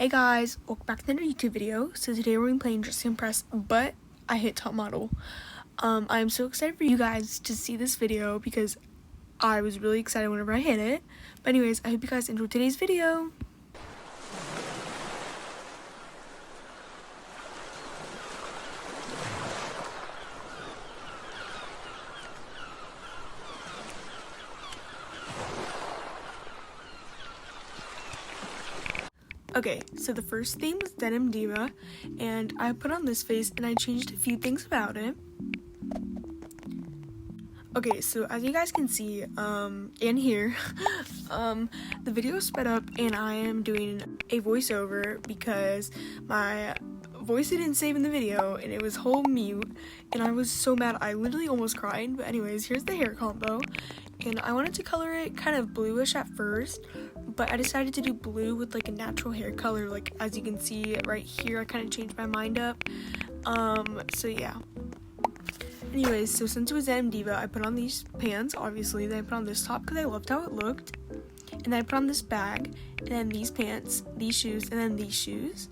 Hey guys, welcome back to another YouTube video. So today we're playing Just to Impress, but I hit top model. I'm so excited for you guys to see this video because I was really excited whenever I hit it. But anyways, I hope you guys enjoyed today's video. Okay, so the first theme was Denim Diva, and I put on this face and I changed a few things about it. Okay, so as you guys can see, and hear, the video is sped up and I am doing a voiceover because my voice didn't save in the video and it was whole mute and I was so mad I literally almost cried. But anyways, here's the hair combo, and I wanted to color it kind of bluish at first, but I decided to do blue with like a natural hair color. Like as you can see right here, I kind of changed my mind up. So yeah. Anyways, so since it was Denim Diva, I put on these pants, obviously. Then I put on this top because I loved how it looked. And then I put on this bag, and then these pants, these shoes, and then these shoes.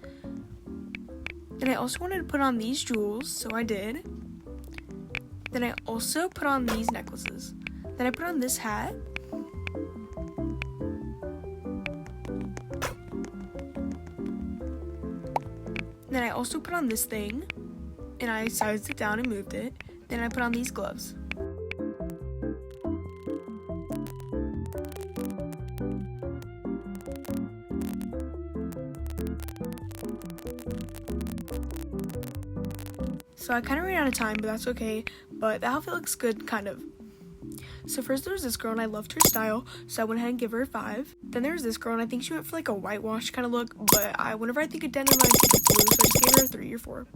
And I also wanted to put on these jewels, so I did. Then I also put on these necklaces. Then I put on this hat. Then I also put on this thing, and I sized it down and moved it. Then I put on these gloves. So I kind of ran out of time, but that's okay. But the outfit looks good, kind of. So first there was this girl, and I loved her style, so I went ahead and gave her a 5. Then there was this girl, and I think she went for like a whitewash kind of look, but whenever I think of denim, I think of blue, so I just gave her a 3 or 4.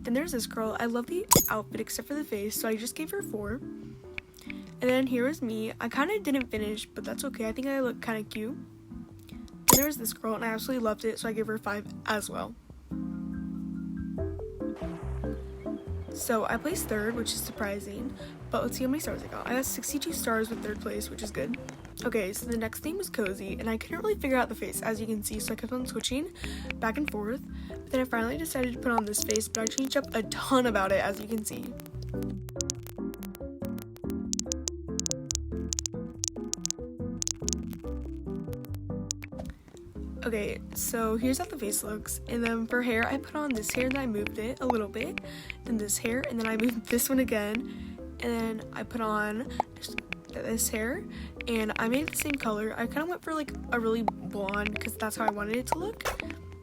Then there's this girl, I love the outfit except for the face, so I just gave her a 4. And then here was me. I kind of didn't finish, but that's okay. I think I look kind of cute. Then there was this girl, and I absolutely loved it, so I gave her a 5 as well. So I placed 3rd, which is surprising, but let's see how many stars I got. I got 62 stars with 3rd place, which is good. Okay, so the next theme was cozy, and I couldn't really figure out the face, as you can see, so I kept on switching back and forth. But then I finally decided to put on this face, but I changed up a ton about it, as you can see. Okay, so here's how the face looks, and then for hair, I put on this hair, and I moved it a little bit, then this hair, and then I moved this one again, and then I put on this hair, and I made it the same color. I kind of went for like a really blonde, because that's how I wanted it to look,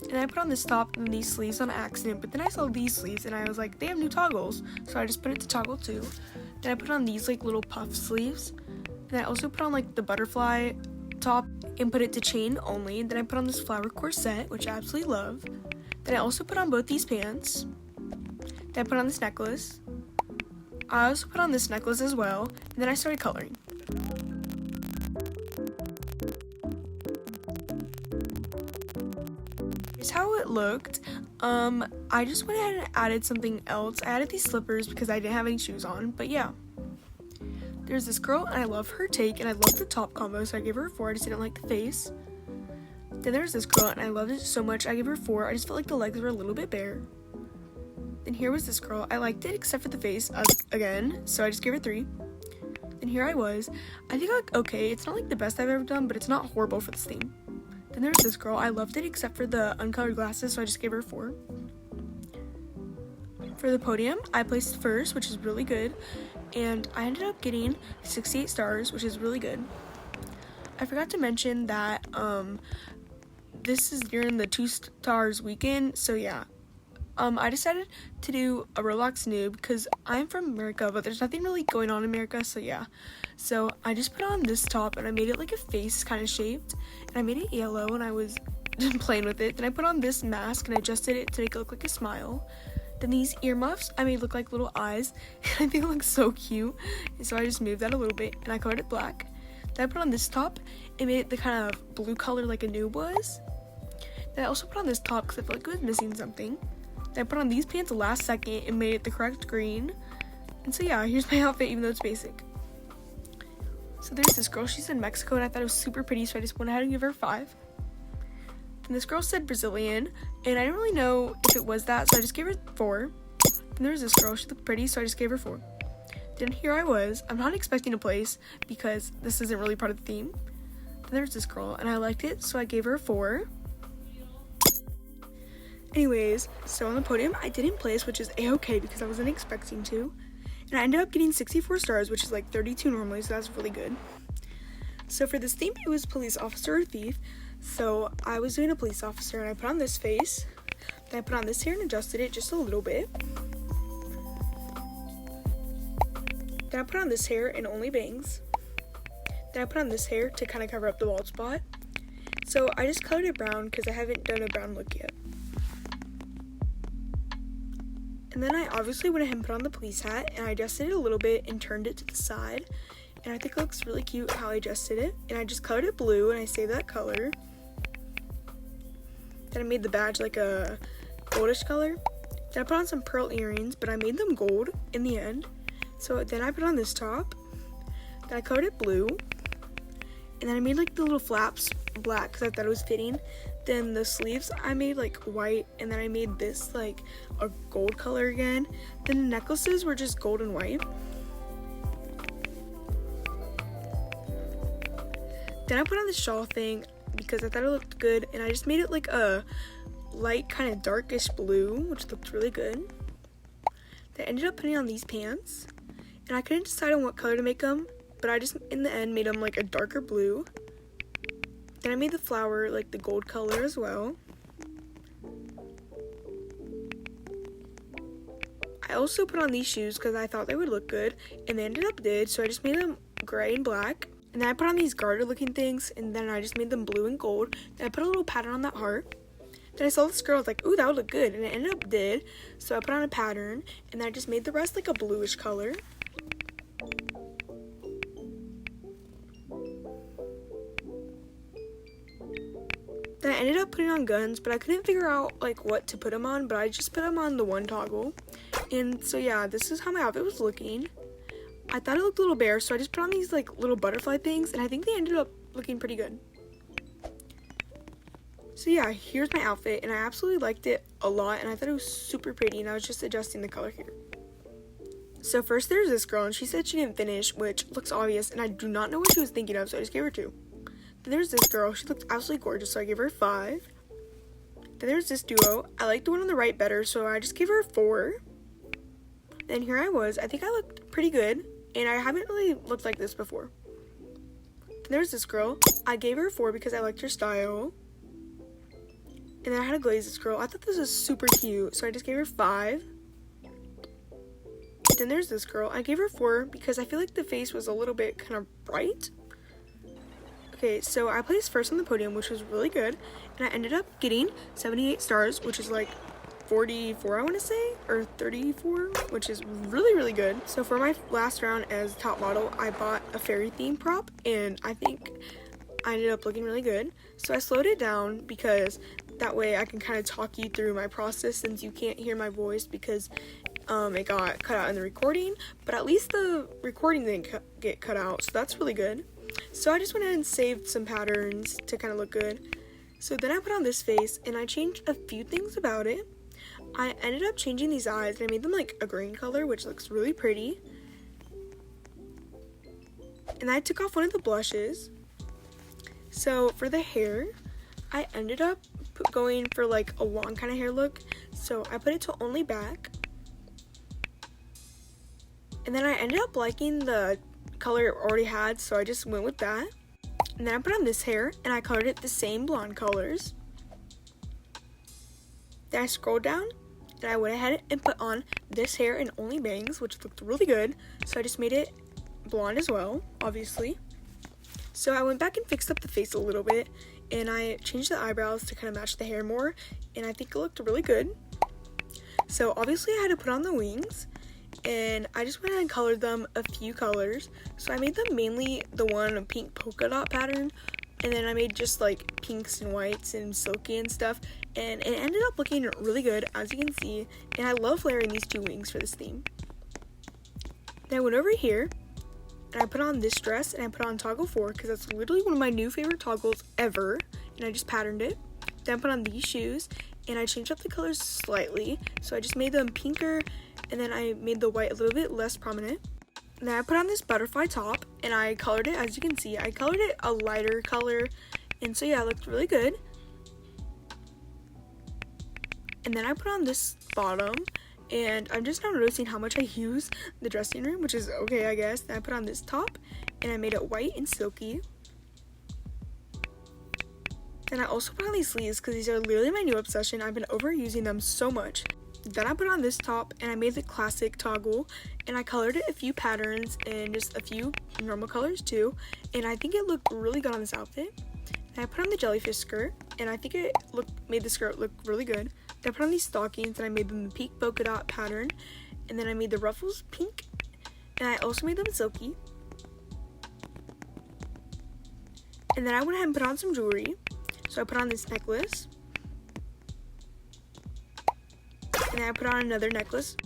and I put on this top and these sleeves on accident, but then I saw these sleeves, and I was like, they have new toggles, so I just put it to toggle too. Then I put on these like little puff sleeves, and I also put on like the butterfly top and put it to chain only. Then I put on this flower corset, which I absolutely love. Then I also put on both these pants. Then I put on this necklace. I also put on this necklace as well, and then I started coloring. Here's how it looked. I just went ahead and added something else. I added these slippers because I didn't have any shoes on, but yeah. There's this girl, and I love her take, and I love the top combo, so I gave her a 4. I just didn't like the face. Then there's this girl, and I loved it so much, I gave her a 4. I just felt like the legs were a little bit bare. Then here was this girl. I liked it except for the face again, so I just gave her 3. Then here I was. I think I look okay. It's not like the best I've ever done, but it's not horrible for this theme. Then there's this girl. I loved it except for the uncolored glasses, so I just gave her a 4. For the podium, I placed 1st, which is really good, and I ended up getting 68 stars, which is really good. I forgot to mention that this is during the 2 stars weekend, so yeah. I decided to do a Roblox noob because I'm from America, but there's nothing really going on in America, so yeah. So I just put on this top, and I made it like a face kind of shaped, and I made it yellow, and I was playing with it. Then I put on this mask, and I adjusted it to make it look like a smile. Then these earmuffs I made look like little eyes, and I think it looks so cute, and so I just moved that a little bit, and I colored it black. Then I put on this top and made it the kind of blue color like a noob was. Then I also put on this top because I felt like it was missing something. Then I put on these pants last second and made it the correct green. And so yeah, here's my outfit even though it's basic. So there's this girl, she's in Mexico, and I thought it was super pretty, so I just went ahead and gave her a 5. And this girl said Brazilian, and I didn't really know if it was that, so I just gave her 4. And there was this girl, she looked pretty, so I just gave her 4. Then here I was, I'm not expecting a place because this isn't really part of the theme. Then there's this girl, and I liked it, so I gave her a 4. Anyways, so on the podium, I didn't place, which is a-okay because I wasn't expecting to. And I ended up getting 64 stars, which is like 32 normally, so that's really good. So for this theme, it was police officer or thief. So I was doing a police officer, and I put on this face. Then I put on this hair and adjusted it just a little bit. Then I put on this hair and only bangs. Then I put on this hair to kind of cover up the bald spot. So I just colored it brown because I haven't done a brown look yet. And then I obviously went ahead and put on the police hat, and I adjusted it a little bit and turned it to the side. And I think it looks really cute how I adjusted it. And I just colored it blue, and I saved that color. Then I made the badge like a goldish color. Then I put on some pearl earrings, but I made them gold in the end. So then I put on this top. Then I colored it blue. And then I made like the little flaps black because I thought it was fitting. Then the sleeves I made like white, and then I made this like a gold color again. Then the necklaces were just gold and white. Then I put on this shawl thing because I thought it looked good, and I just made it like a light kind of darkish blue, which looked really good. Then I ended up putting on these pants, and I couldn't decide on what color to make them, but I just in the end made them like a darker blue. Then I made the flower like the gold color as well. I also put on these shoes because I thought they would look good, and they ended up did, so I just made them gray and black. And then I put on these garter looking things, and then I just made them blue and gold. Then I put a little pattern on that heart. Then I saw this girl, I was like, ooh, that would look good, and it ended up did. So I put on a pattern, and then I just made the rest like a bluish color. Then I ended up putting on guns, but I couldn't figure out like what to put them on, but I just put them on the one toggle. And so yeah, this is how my outfit was looking. I thought it looked a little bare, so I just put on these like little butterfly things, and I think they ended up looking pretty good. So yeah, here's my outfit, and I absolutely liked it a lot, and I thought it was super pretty, and I was just adjusting the color here. So first there's this girl, and she said she didn't finish, which looks obvious, and I do not know what she was thinking of, so I just gave her 2. Then there's this girl, she looked absolutely gorgeous, so I gave her 5. Then there's this duo, I liked the one on the right better, so I just gave her a 4. Then here I was, I think I looked pretty good, and I haven't really looked like this before. Then there's this girl, I gave her a 4 because I liked her style. And then I had to glaze this girl, I thought this was super cute, so I just gave her 5. Then there's this girl, I gave her 4 because I feel like the face was a little bit kind of bright. Okay, so I placed first on the podium, which was really good, and I ended up getting 78 stars, which is like 44, I want to say, or 34, which is really, really good. So for my last round as top model, I bought a fairy theme prop, and I think I ended up looking really good. So I slowed it down because that way I can kind of talk you through my process since you can't hear my voice because it got cut out in the recording, but at least the recording didn't get cut out, so that's really good. So I just went ahead and saved some patterns to kind of look good. So then I put on this face, and I changed a few things about it. I ended up changing these eyes, and I made them like a green color, which looks really pretty. And I took off one of the blushes. So for the hair, I ended up going for like a long kind of hair look. So I put it to only back. And then I ended up liking the color it already had, so I just went with that. And then I put on this hair, and I colored it the same blonde colors. Then I scrolled down, and I went ahead and put on this hair and only bangs, which looked really good. So I just made it blonde as well, obviously. So I went back and fixed up the face a little bit, and I changed the eyebrows to kind of match the hair more, and I think it looked really good. So obviously I had to put on the wings, and I just went ahead and colored them a few colors. So I made them mainly the one pink polka dot pattern, and then I made just like pinks and whites and silky and stuff, and it ended up looking really good, as you can see, and I love layering these 2 wings for this theme. Then I went over here, and I put on this dress, and I put on toggle 4, because that's literally one of my new favorite toggles ever, and I just patterned it. Then I put on these shoes, and I changed up the colors slightly. So I just made them pinker, and then I made the white a little bit less prominent. And then I put on this butterfly top, and I colored it, as you can see. I colored it a lighter color, and so yeah, it looked really good. And then I put on this bottom, and I'm just now noticing how much I use the dressing room, which is okay, I guess. Then I put on this top, and I made it white and silky. Then I also put on these sleeves because these are literally my new obsession. I've been overusing them so much. Then I put on this top, and I made the classic toggle, and I colored it a few patterns and just a few normal colors too, and I think it looked really good on this outfit. Then I put on the jellyfish skirt, and I think it made the skirt look really good. Then I put on these stockings, and I made them the pink polka dot pattern, and then I made the ruffles pink, and I also made them silky. And then I went ahead and put on some jewelry. So I put on this necklace, and then I put on another necklace,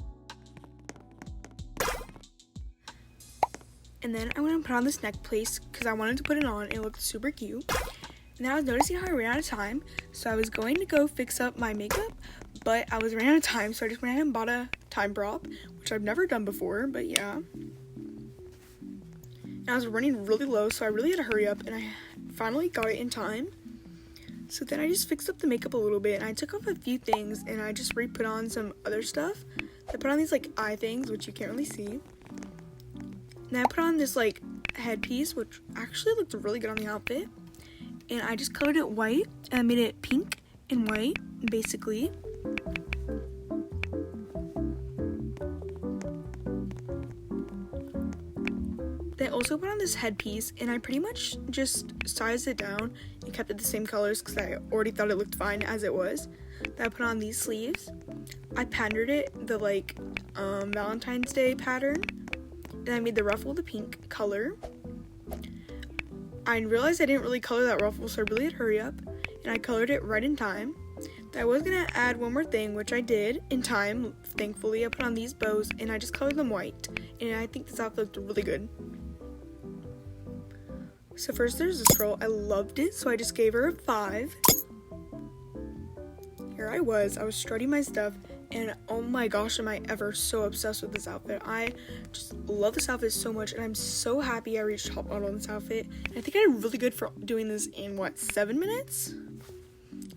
and then I went and put on this necklace because I wanted to put it on and it looked super cute. And then I was noticing how I ran out of time, so I was going to go fix up my makeup, but I was running out of time, so I just went ahead and bought a time prop, which I've never done before, but yeah. And I was running really low, so I really had to hurry up, and I finally got it in time. So then I just fixed up the makeup a little bit, and I took off a few things, and I just re-put on some other stuff. I put on these like eye things, which you can't really see. And I put on this like headpiece, which actually looked really good on the outfit. And I just colored it white, and I made it pink and white, basically. Then I also put on this headpiece, and I pretty much just sized it down and kept it the same colors because I already thought it looked fine as it was. Then I put on these sleeves. I patterned it the like Valentine's Day pattern, and I made the ruffle the pink color. I realized I didn't really color that ruffle, so I really had to hurry up, and I colored it right in time. Then I was gonna add one more thing, which I did in time, thankfully. I put on these bows, and I just colored them white, and I think this outfit looked really good. So first there's this girl. I loved it, so I just gave her a 5. Here I was strutting my stuff, and oh my gosh, am I ever so obsessed with this outfit. I just love this outfit so much, and I'm so happy I reached top model in this outfit. And I think I did really good for doing this in 7 minutes?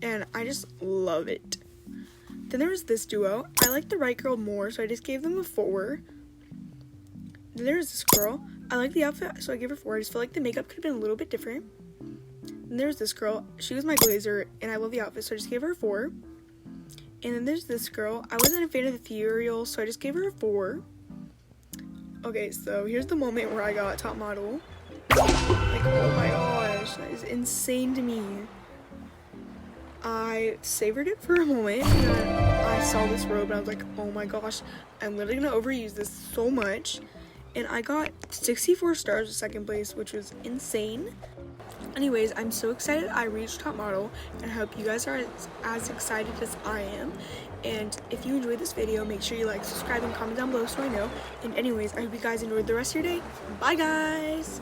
And I just love it. Then there was this duo. I like the right girl more, so I just gave them a 4. Then there's this girl. I like the outfit, so I gave her 4. I just feel like the makeup could have been a little bit different. And there's this girl. She was my glazer, and I love the outfit, so I just gave her a 4. And then there's this girl. I wasn't a fan of the ethereal, so I just gave her a 4. Okay, so here's the moment where I got top model. Like, oh my gosh, that is insane to me. I savored it for a moment, and then I saw this robe, and I was like, oh my gosh, I'm literally gonna overuse this so much. And I got 64 stars in second place, which was insane. Anyways, I'm so excited I reached top model, and I hope you guys are as excited as I am. And if you enjoyed this video, make sure you like, subscribe, and comment down below so I know. And anyways, I hope you guys enjoyed the rest of your day. Bye guys!